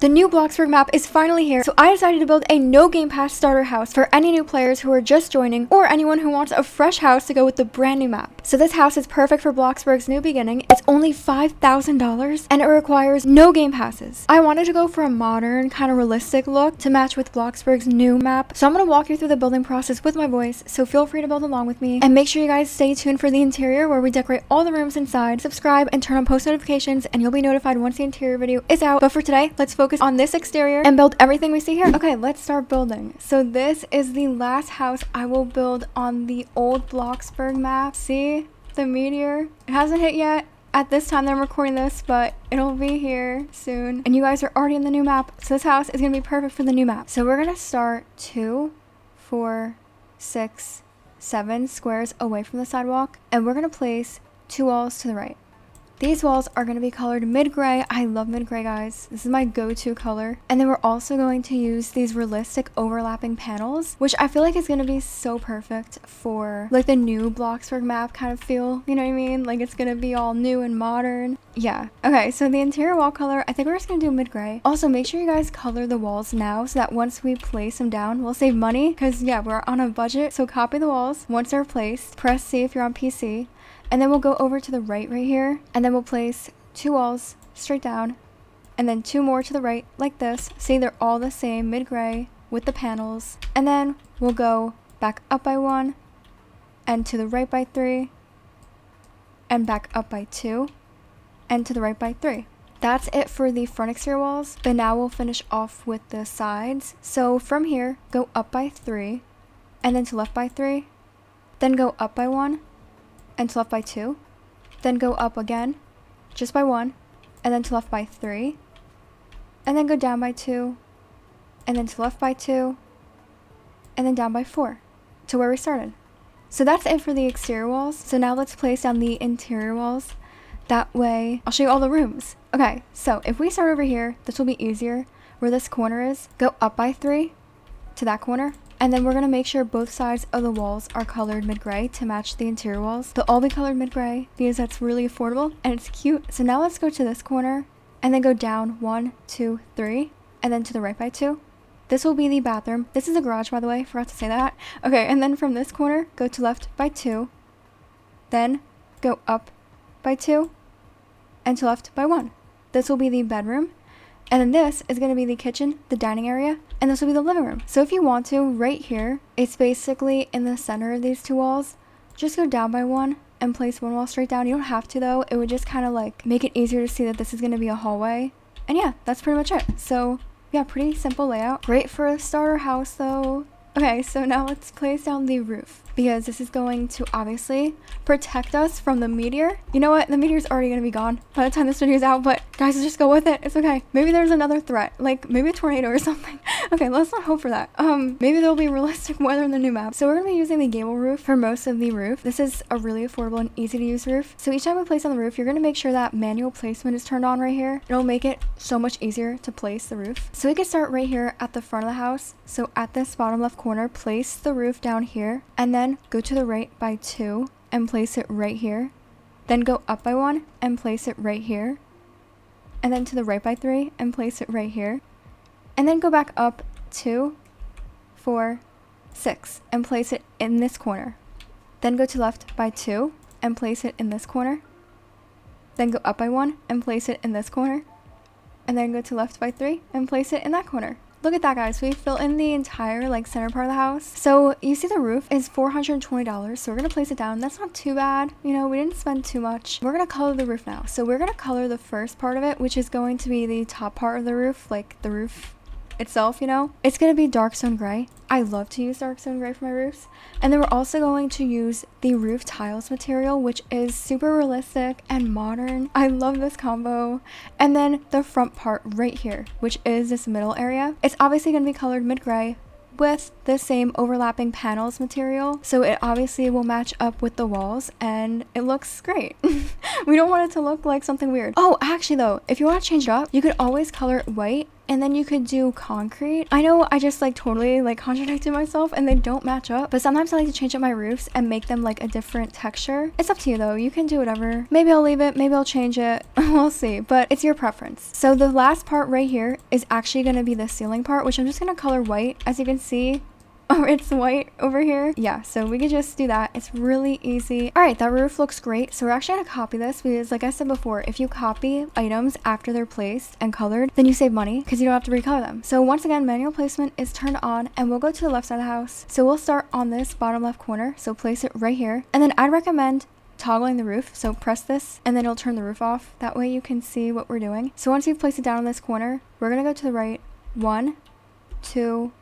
The new Bloxburg map is finally here, so I decided to build a no Game Pass starter house for any new players who are just joining or anyone who wants a fresh house to go with the brand new map. So this house is perfect for Bloxburg's new beginning. It's only $5,000 and it requires no Game Passes. I wanted to go for a modern, kind of realistic look to match with Bloxburg's new map. So I'm going to walk you through the building process with my voice, so feel free to build along with me. And make sure you guys stay tuned for the interior where we decorate all the rooms inside. Subscribe and turn on post notifications and you'll be notified once the interior video is out. But for today, let's focus on this exterior and build everything we see here. Okay, let's start building. So this is the last house I will build on the old Bloxburg map. See the meteor? It hasn't hit yet at this time that I'm recording this, but it'll be here soon. And you guys are already in the new map, so this house is gonna be perfect for the new map. So we're gonna start 2, 4, 6, 7 squares away from the sidewalk, and we're gonna place 2 walls to the right. These walls are going to be colored mid-gray. I love mid-gray, guys. This is my go-to color. And then we're also going to use these realistic overlapping panels, which I feel like is going to be so perfect for like the new Bloxburg map kind of feel. You know what I mean? Like it's going to be all new and modern. Yeah. Okay, so the interior wall color, I think we're just going to do mid-gray. Also, make sure you guys color the walls now so that once we place them down, we'll save money. Because, yeah, we're on a budget. So copy the walls. Once they're placed, press C if you're on PC. And then we'll go over to the right here, and then we'll place 2 walls straight down, and then 2 more to the right like this. See, they're all the same, mid-gray with the panels. And then we'll go back up by 1, and to the right by 3, and back up by 2, and to the right by 3. That's it for the front exterior walls, but now we'll finish off with the sides. So from here, go up by 3, and then to left by 3, then go up by 1, and to left by 2, then go up again, just by 1, and then to left by 3, and then go down by 2, and then to left by 2, and then down by 4, to where we started. So that's it for the exterior walls. So now let's place down the interior walls. That way, I'll show you all the rooms. Okay, so if we start over here, this will be easier. Where this corner is, go up by 3 to that corner. And then we're going to make sure both sides of the walls are colored mid-gray to match the interior walls. They'll all be colored mid-gray because that's really affordable and it's cute. So now let's go to this corner and then go down 1, 2, 3, and then to the right by 2. This will be the bathroom. This is a garage, by the way. Forgot to say that. Okay, and then from this corner, go to left by 2, then go up by 2, and to left by 1. This will be the bedroom. And then this is going to be the kitchen, the dining area, and this will be the living room. So if you want to, right here, it's basically in the center of these 2 walls. Just go down by 1 and place 1 wall straight down. You don't have to though. It would just kind of like make it easier to see that this is going to be a hallway. And yeah, that's pretty much it. So yeah, pretty simple layout. Great for a starter house though. Okay, so now let's place down the roof because this is going to obviously protect us from the meteor. You know what? The meteor's already going to be gone by the time this video is out, but guys, just go with it. It's okay. Maybe there's another threat, like maybe a tornado or something. Okay, let's not hope for that. Maybe there'll be realistic weather in the new map. So we're going to be using the gable roof for most of the roof. This is a really affordable and easy to use roof. So each time we place on the roof, you're going to make sure that manual placement is turned on right here. It'll make it so much easier to place the roof. So we can start right here at the front of the house. So at this bottom left corner, place the roof down here and then go to the right by 2 and place it right here. Then go up by 1 and place it right here. And then to the right by 3 and place it right here. And then go back up 2, 4, 6 and place it in this corner. Then go to left by 2 and place it in this corner. Then go up by 1 and place it in this corner. And then go to left by 3 and place it in that corner. Look at that, guys. We filled in the entire like center part of the house. So you see the roof is $420. So we're going to place it down. That's not too bad. You know, we didn't spend too much. We're going to color the roof now. So we're going to color the first part of it, which is going to be the top part of the roof, like the roof itself, you know. It's going to be dark stone gray. I love to use dark stone gray for my roofs. And then we're also going to use the roof tiles material, which is super realistic and modern. I love this combo. And then the front part right here, which is this middle area. It's obviously going to be colored mid-gray with the same overlapping panels material. So it obviously will match up with the walls and it looks great. We don't want it to look like something weird. Oh, actually though, if you want to change it up, you could always color it white and then you could do concrete. I know I just like totally like contradicted myself and they don't match up, but sometimes I like to change up my roofs and make them like a different texture. It's up to you though, you can do whatever. Maybe I'll leave it, maybe I'll change it. We'll see, but it's your preference. So the last part right here is actually going to be the ceiling part, which I'm just going to color white. As you can see, oh, it's white over here. Yeah, so we could just do that. It's really easy. All right, that roof looks great. So we're actually gonna copy this because like I said before, if you copy items after they're placed and colored, then you save money because you don't have to recolor them. So once again, manual placement is turned on and we'll go to the left side of the house. So we'll start on this bottom left corner. So place it right here. And then I'd recommend toggling the roof. So press this and then it'll turn the roof off. That way you can see what we're doing. So once you've placed it down in this corner, we're gonna go to the right 1, 2,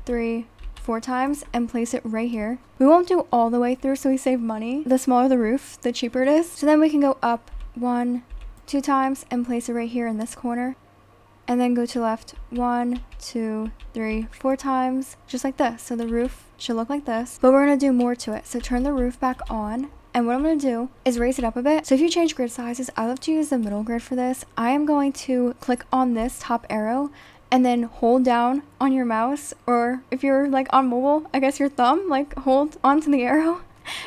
3, 4 times and place it right here. We won't do all the way through so we save money. The smaller the roof, the cheaper it is. So then we can go up 1, 2 times and place it right here in this corner. And then go to left 1, 2, 3, 4 times, just like this. So the roof should look like this, but we're gonna do more to it. So turn the roof back on. And what I'm going to do is raise it up a bit. So if you change grid sizes, I love to use the middle grid for this. I am going to click on this top arrow and then hold down on your mouse, or if you're like on mobile, I guess your thumb, like hold onto the arrow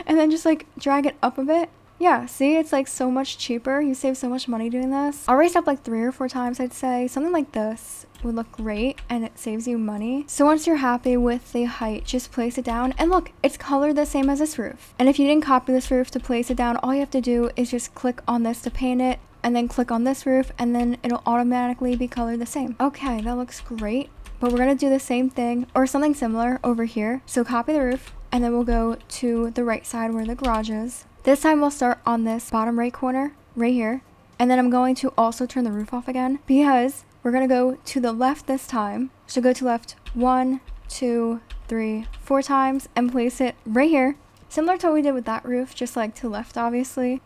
and then just like drag it up a bit. Yeah, see, it's like so much cheaper. You save so much money doing this. I'll raise it up like 3 or 4 times, I'd say. Something like this would look great and it saves you money. So once you're happy with the height, just place it down and look, it's colored the same as this roof. And if you didn't copy this roof to place it down, all you have to do is just click on this to paint it and then click on this roof and then it'll automatically be colored the same. Okay, that looks great. But we're gonna do the same thing or something similar over here. So copy the roof and then we'll go to the right side where the garage is. This time we'll start on this bottom right corner right here. And then I'm going to also turn the roof off again because we're gonna go to the left this time. So go to left 1, 2, 3, 4 times and place it right here. Similar to what we did with that roof, just like to left obviously.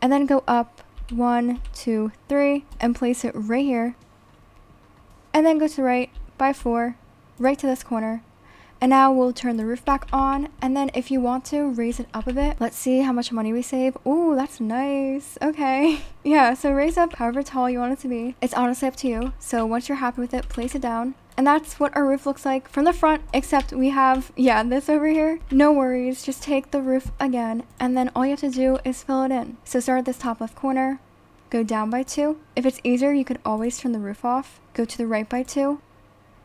And then go up 1, 2, 3 and place it right here. And then go to the right by 4, right to this corner. And now we'll turn the roof back on. And then if you want to raise it up a bit, let's see how much money we save. Ooh, that's nice. Okay. Yeah, so raise up however tall you want it to be. It's honestly up to you. So once you're happy with it, place it down. And that's what our roof looks like from the front, except we have, yeah, this over here. No worries, just take the roof again, and then all you have to do is fill it in. So start at this top left corner, go down by 2. If it's easier, you could always turn the roof off. Go to the right by 2,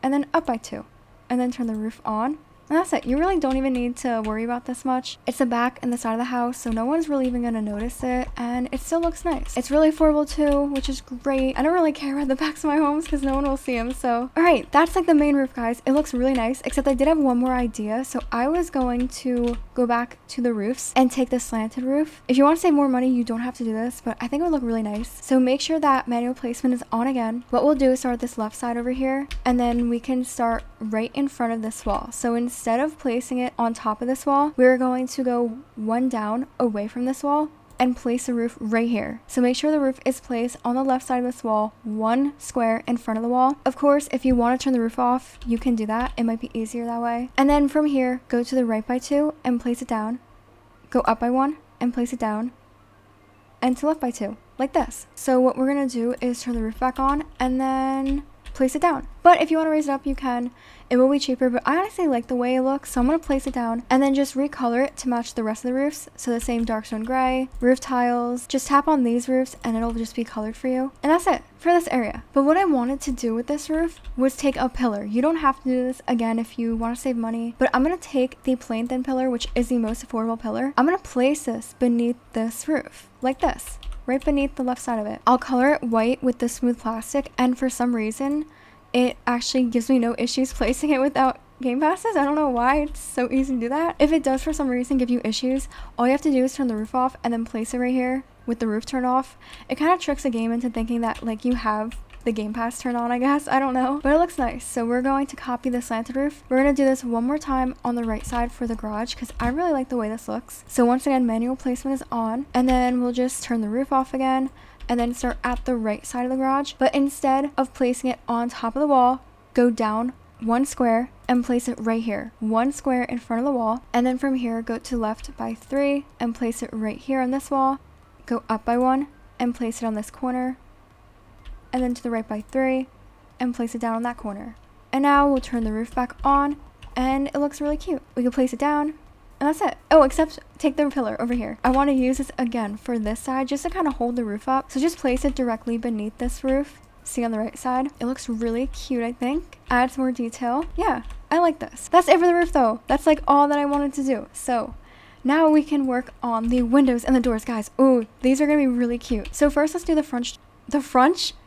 and then up by 2, and then turn the roof on. And that's it. You really don't even need to worry about this much. It's the back and the side of the house, so no one's really even gonna notice it, and it still looks nice. It's really affordable too, which is great. I don't really care about the backs of my homes because no one will see them, so. All right, that's like the main roof, guys. It looks really nice, except I did have one more idea. So I was going to go back to the roofs and take the slanted roof. If you want to save more money, you don't have to do this, but I think it would look really nice. So make sure that manual placement is on again. What we'll do is start this left side over here, and then we can start right in front of this wall. So instead of placing it on top of this wall, we're going to go 1 down away from this wall and place the roof right here. So make sure the roof is placed on the left side of this wall, 1 square in front of the wall. Of course, if you want to turn the roof off, you can do that. It might be easier that way. And then from here, go to the right by 2 and place it down. Go up by 1 and place it down. And to left by 2, like this. So what we're gonna do is turn the roof back on and then place it down. But if you want to raise it up, you can. It will be cheaper, but I honestly like the way it looks, so I'm going to place it down and then just recolor it to match the rest of the roofs. So the same dark stone gray, roof tiles, just tap on these roofs and it'll just be colored for you. And that's it for this area. But what I wanted to do with this roof was take a pillar. You don't have to do this again if you want to save money, but I'm going to take the plain thin pillar, which is the most affordable pillar. I'm going to place this beneath this roof like this, right beneath the left side of it. I'll color it white with the smooth plastic, and for some reason it actually gives me no issues placing it without game passes. I don't know why, it's so easy to do that. If it does for some reason give you issues, all you have to do is turn the roof off and then place it right here with the roof turned off. It kind of tricks the game into thinking that like you have the game pass turned on, I guess. I don't know, but it looks nice. So we're going to copy the slanted roof. We're going to do this one more time on the right side for the garage because I really like the way this looks. So once again, manual placement is on, and then we'll just turn the roof off again and then start at the right side of the garage. But instead of placing it on top of the wall, go down 1 square and place it right here, 1 square in front of the wall. And then from here, go to left by 3 and place it right here on this wall. Go up by 1 and place it on this corner. And then to the right by 3 and place it down on that corner. And now we'll turn the roof back on and it looks really cute. We can place it down and that's it. Oh, except take the pillar over here. I want to use this again for this side just to kind of hold the roof up. So just place it directly beneath this roof. See on the right side? It looks really cute, I think. Adds more detail. Yeah, I like this. That's it for the roof though. That's like all that I wanted to do. So now we can work on the windows and the doors, guys. Ooh, these are gonna be really cute. So first let's do the French.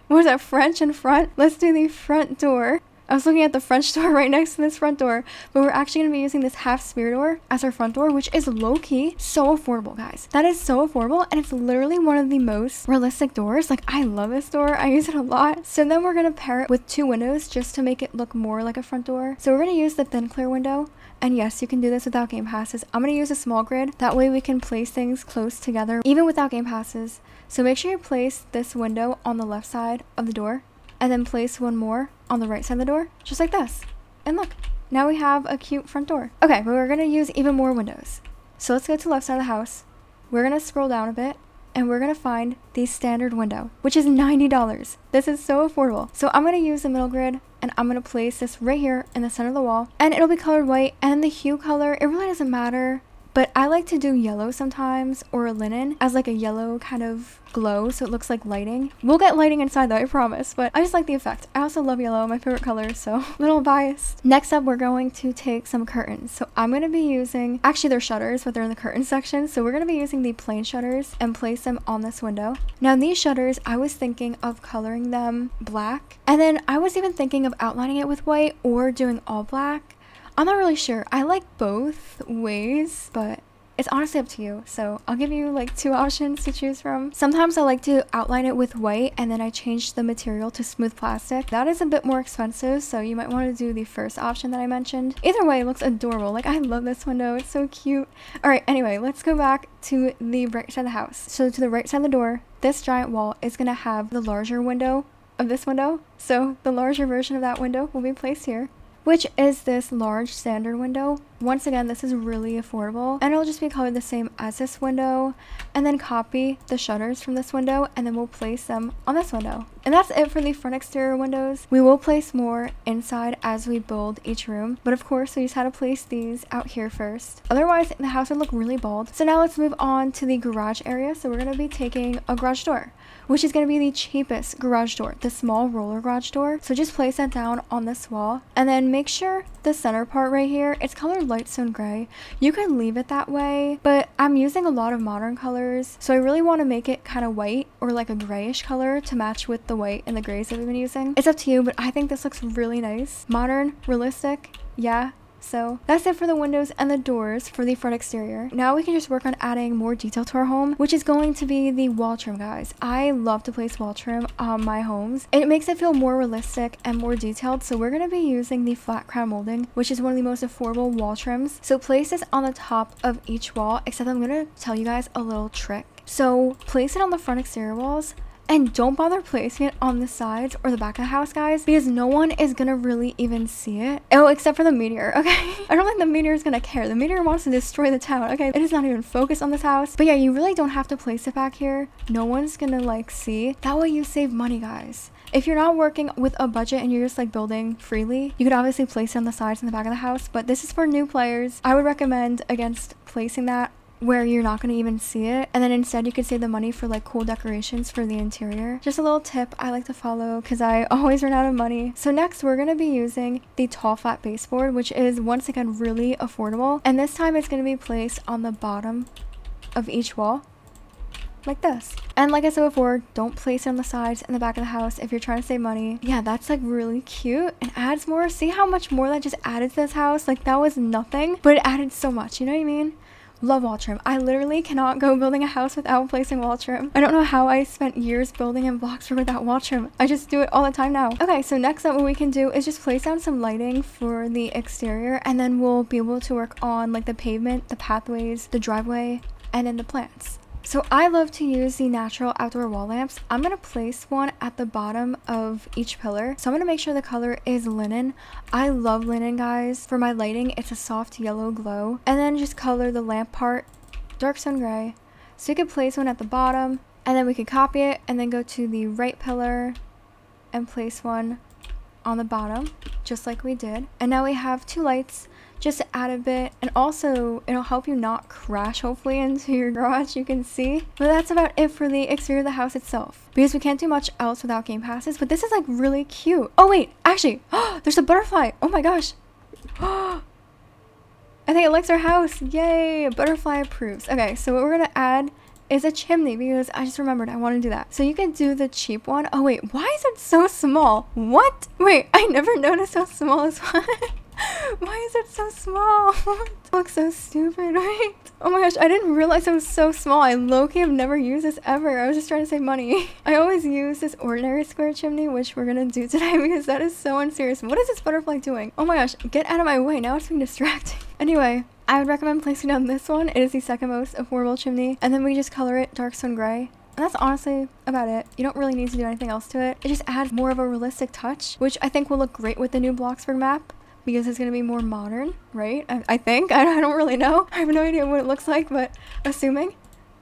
What was that, French in front? Let's do the front door. I was looking at the French door right next to this front door, but we're actually going to be using this half sphere door as our front door, which is low-key so affordable, guys. That is so affordable, and it's literally one of the most realistic doors. Like, I love this door. I use it a lot. So then we're going to pair it with 2 windows just to make it look more like a front door. So we're going to use the thin clear window. And yes, you can do this without game passes. I'm going to use a small grid. That way we can place things close together, even without game passes. So make sure you place this window on the left side of the door. And then place one more on the right side of the door, just like this. And look, now we have a cute front door. Okay, but we're gonna use even more windows. So let's go to the left side of the house. We're gonna scroll down a bit and we're gonna find the standard window, which is $90. This is so affordable. So I'm gonna use the middle grid and I'm gonna place this right here in the center of the wall and it'll be colored white, and the hue color, it really doesn't matter. But I like to do yellow sometimes, or linen, as like a yellow kind of glow, so it looks like lighting. We'll get lighting inside though, I promise, but I just like the effect. I also love yellow, my favorite color, so a little biased. Next up, we're going to take some curtains. So I'm going to be using, actually they're shutters, but they're in the curtain section. So we're going to be using the plain shutters and place them on this window. Now these shutters, I was thinking of coloring them black, and then I was even thinking of outlining it with white or doing all black. I'm not really sure. I like both ways, but it's honestly up to you. So I'll give you like 2 options to choose from. Sometimes I like to outline it with white and then I change the material to smooth plastic. That is a bit more expensive, so you might want to do the first option that I mentioned. Either way, it looks adorable. Like, I love this window. It's so cute. All right, anyway, let's go back to the right side of the house. So to the right side of the door, this giant wall is going to have the larger window of this window. So the larger version of that window will be placed here, which is this large standard window. Once again, this is really affordable and it'll just be colored the same as this window, and then copy the shutters from this window and then we'll place them on this window. And that's it for the front exterior windows. We will place more inside as we build each room, but of course we just had to place these out here first. Otherwise the house would look really bald. So now let's move on to the garage area. So we're going to be taking a garage door, which is going to be the cheapest garage door, the small roller garage door. So just place that down on this wall and then make sure the center part right here, it's colored light stone gray. You can leave it that way, but I'm using a lot of modern colors, so I really want to make it kind of white or like a grayish color to match with the white and the grays that we've been using. It's up to you, but I think this looks really nice. Modern, realistic, yeah. So that's it for the windows and the doors for the front exterior. Now we can just work on adding more detail to our home, which is going to be the wall trim, guys. I love to place wall trim on my homes. It makes it feel more realistic and more detailed. So we're going to be using the flat crown molding, which is one of the most affordable wall trims. So place this on the top of each wall, except I'm going to tell you guys a little trick. So place it on the front exterior walls, and don't bother placing it on the sides or the back of the house, guys, because no one is gonna really even see it. Oh, except for the meteor, okay? I don't think the meteor is gonna care. The meteor wants to destroy the town, okay? It is not even focused on this house. But yeah, you really don't have to place it back here. No one's gonna like see. That way you save money, guys. If you're not working with a budget and you're just like building freely, you could obviously place it on the sides and the back of the house, but this is for new players. I would recommend against placing that where you're not going to even see it, and then instead you could save the money for like cool decorations for the interior. Just a little tip I like to follow because I always run out of money. So next we're going to be using the tall flat baseboard, which is once again really affordable, and this time it's going to be placed on the bottom of each wall like this. And like I said before, don't place it on the sides and the back of the house if you're trying to save money. Yeah, that's like really cute and adds more. See how much more that just added to this house? Like, that was nothing, but it added so much, you know what I mean? Love wall trim. I literally cannot go building a house without placing wall trim. I don't know how I spent years building in Bloxburg without wall trim. I just do it all the time now. Okay, so next up what we can do is just place down some lighting for the exterior, and then we'll be able to work on like the pavement, the pathways, the driveway, and then the plants. So I love to use the natural outdoor wall lamps. I'm going to place one at the bottom of each pillar. So I'm going to make sure the color is linen. I love linen, guys. For my lighting, it's a soft yellow glow. And then just color the lamp part dark stone gray. So you could place one at the bottom, and then we could copy it and then go to the right pillar and place one on the bottom, just like we did. And now we have 2 lights just to add a bit, and also it'll help you not crash hopefully into your garage, you can see. But that's about it for the exterior of the house itself, because we can't do much else without game passes. But this is like really cute. Oh wait, actually, there's a butterfly. Oh my gosh. I think it likes our house. Yay, butterfly approves. Okay, so what we're gonna add is a chimney, because I just remembered I want to do that. So you can do the cheap one. Oh wait, why is it so small? What? Wait, I never noticed how small this was. Why is it so small? It looks so stupid. Wait. Oh my gosh, I didn't realize it was so small. I low-key have never used this ever. I was just trying to save money. I always use this ordinary square chimney, which we're gonna do today because that is so unserious. What is this butterfly doing? Oh my gosh, get out of my way. Now it's being distracting. Anyway, I would recommend placing down this one. It is the second most affordable chimney. And then we just color it dark stone gray. And that's honestly about it. You don't really need to do anything else to it. It just adds more of a realistic touch, which I think will look great with the new Bloxburg map, because it's going to be more modern, right? I think. I don't really know. I have no idea what it looks like, but assuming.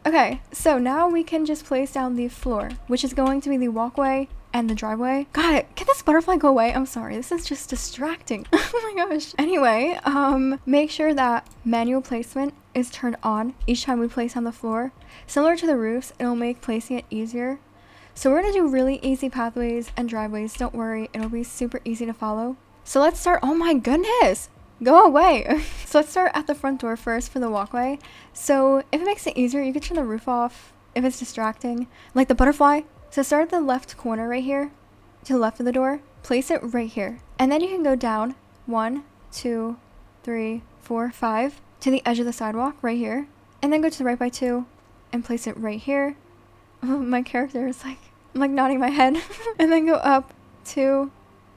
Okay, so now we can just place down the floor, which is going to be the walkway and the driveway. God, can this butterfly go away? I'm sorry, this is just distracting. Oh my gosh. Anyway, make sure that manual placement is turned on each time we place on the floor. Similar to the roofs, it'll make placing it easier. So we're going to do really easy pathways and driveways. Don't worry, it'll be super easy to follow. So let's start. Oh my goodness, go away. So let's start at the front door first for the walkway. So if it makes it easier, you can turn the roof off if it's distracting, like the butterfly. So start at the left corner right here, to the left of the door, place it right here. And then you can go down 1, 2, 3, 4, 5 to the edge of the sidewalk right here. And then go to the right by 2 and place it right here. My character is like, I'm like nodding my head. And then go up 2,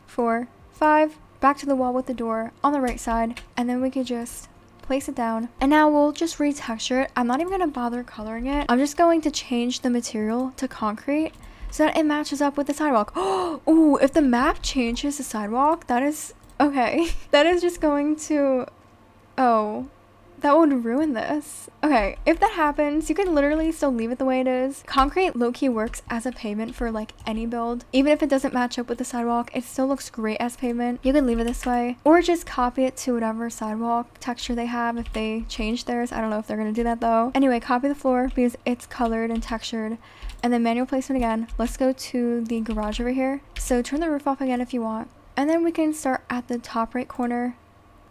4, 5, back to the wall with the door on the right side, and then we could just place it down. And now we'll just retexture it. I'm not even going to bother coloring it. I'm just going to change the material to concrete so that it matches up with the sidewalk. Oh, if the map changes the sidewalk, that is okay. That is just going to, oh, that would ruin this. Okay, if that happens, you can literally still leave it the way it is. Concrete low-key works as a pavement for like any build. Even if it doesn't match up with the sidewalk, it still looks great as pavement. You can leave it this way, or just copy it to whatever sidewalk texture they have if they change theirs. I don't know if they're gonna do that though. Anyway, copy the floor because it's colored and textured. And then manual placement again. Let's go to the garage over here. So turn the roof off again if you want. And then we can start at the top right corner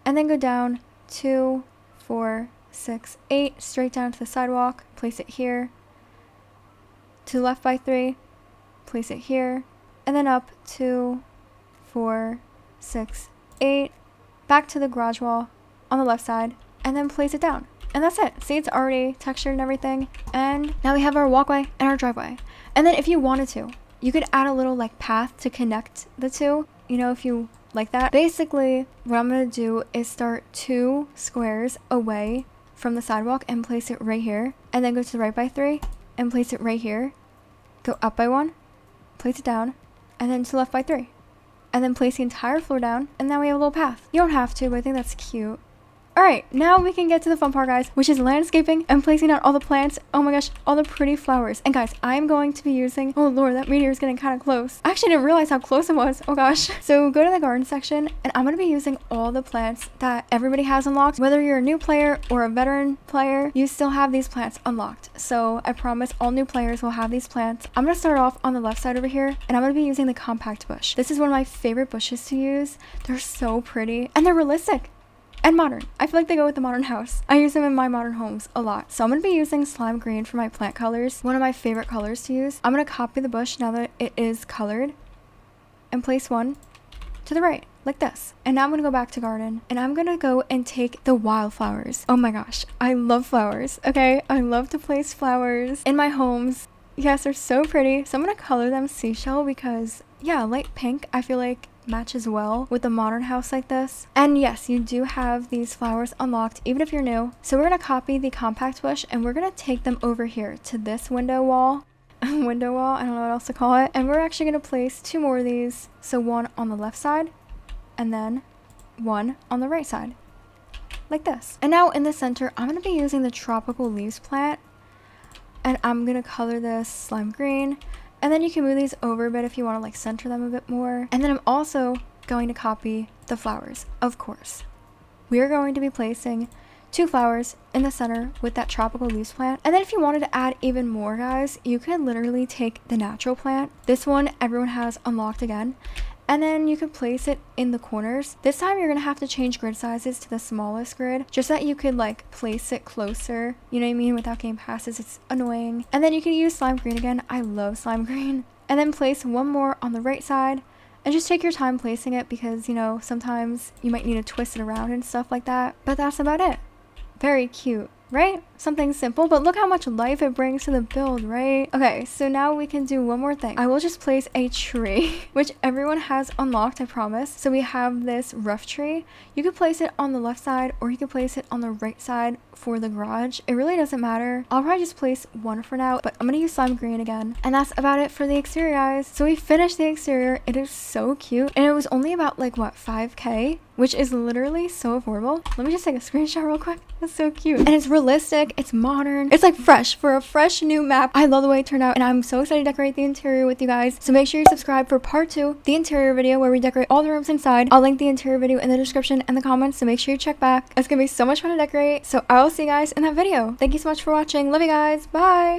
and then go down 2, 4, 6, 8, straight down to the sidewalk, place it here, to the left by 3, place it here, and then up 2, 4, 6, 8, back to the garage wall on the left side, and then place it down. And that's it. See, it's already textured and everything. And now we have our walkway and our driveway. And then if you wanted to, you could add a little like path to connect the two, you know, if you like that. Basically, what I'm going to do is start 2 squares away from the sidewalk and place it right here. And then go to the right by 3 and place it right here. Go up by 1, place it down, and then to the left by 3. And then place the entire floor down, and now we have a little path. You don't have to, but I think that's cute. Alright, now we can get to the fun part, guys, which is landscaping and placing out all the plants. Oh my gosh, all the pretty flowers. And guys, I'm going to be using, oh lord, that meteor is getting kind of close. I actually didn't realize how close it was. Oh gosh. So go to the garden section, and I'm going to be using all the plants that everybody has unlocked. Whether you're a new player or a veteran player, you still have these plants unlocked. So I promise all new players will have these plants. I'm going to start off on the left side over here, and I'm going to be using the compact bush. This is one of my favorite bushes to use. They're so pretty, and they're realistic. And modern. I feel like they go with the modern house. I use them in my modern homes a lot. So I'm going to be using slime green for my plant colors. One of my favorite colors to use. I'm going to copy the bush now that it is colored. And place one to the right. Like this. And now I'm going to go back to garden. And I'm going to go and take the wildflowers. Oh my gosh. I love flowers. Okay? I love to place flowers in my homes. Yes, they're so pretty. So I'm going to color them seashell because, yeah, light pink I feel like matches well with a modern house like this. And yes, you do have these flowers unlocked even if you're new. So we're going to copy the compact bush and we're going to take them over here to this window wall. Window wall, I don't know what else to call it. And we're actually going to place 2 more of these. So one on the left side and then one on the right side. Like this. And now in the center, I'm going to be using the tropical leaves plant. And I'm going to color this slime green. And then you can move these over a bit if you want to like center them a bit more. And then I'm also going to copy the flowers, of course. We are going to be placing 2 flowers in the center with that tropical leaves plant. And then if you wanted to add even more, guys, you could literally take the natural plant. This one everyone has unlocked again. And then you could place it in the corners. This time you're gonna have to change grid sizes to the smallest grid, just so that you could like place it closer, you know what I mean? Without game passes, it's annoying. And then you can use slime green again. I love slime green. And then place one more on the right side. And just take your time placing it because, you know, sometimes you might need to twist it around and stuff like that. But that's about it. Very cute, right? Something simple, but look how much life it brings to the build, right? Okay, so now we can do one more thing. I will just place a tree, which everyone has unlocked, I promise. So we have this rough tree. You could place it on the left side or you could place it on the right side for the garage. It really doesn't matter. I'll probably just place one for now, but I'm gonna use slime green again. And that's about it for the exterior, guys. So we finished the exterior. It is so cute. And it was only about like, what, 5K? Which is literally so affordable. Let me just take a screenshot real quick. That's so cute. And it's realistic. It's modern. It's like fresh for a fresh new map. I love the way it turned out and I'm so excited to decorate the interior with you guys. So make sure you subscribe for part 2, the interior video where we decorate all the rooms inside. I'll link the interior video in the description and the comments, so make sure you check back. It's gonna be so much fun to decorate. So I will see you guys in that video. Thank you so much for watching. Love you guys. Bye.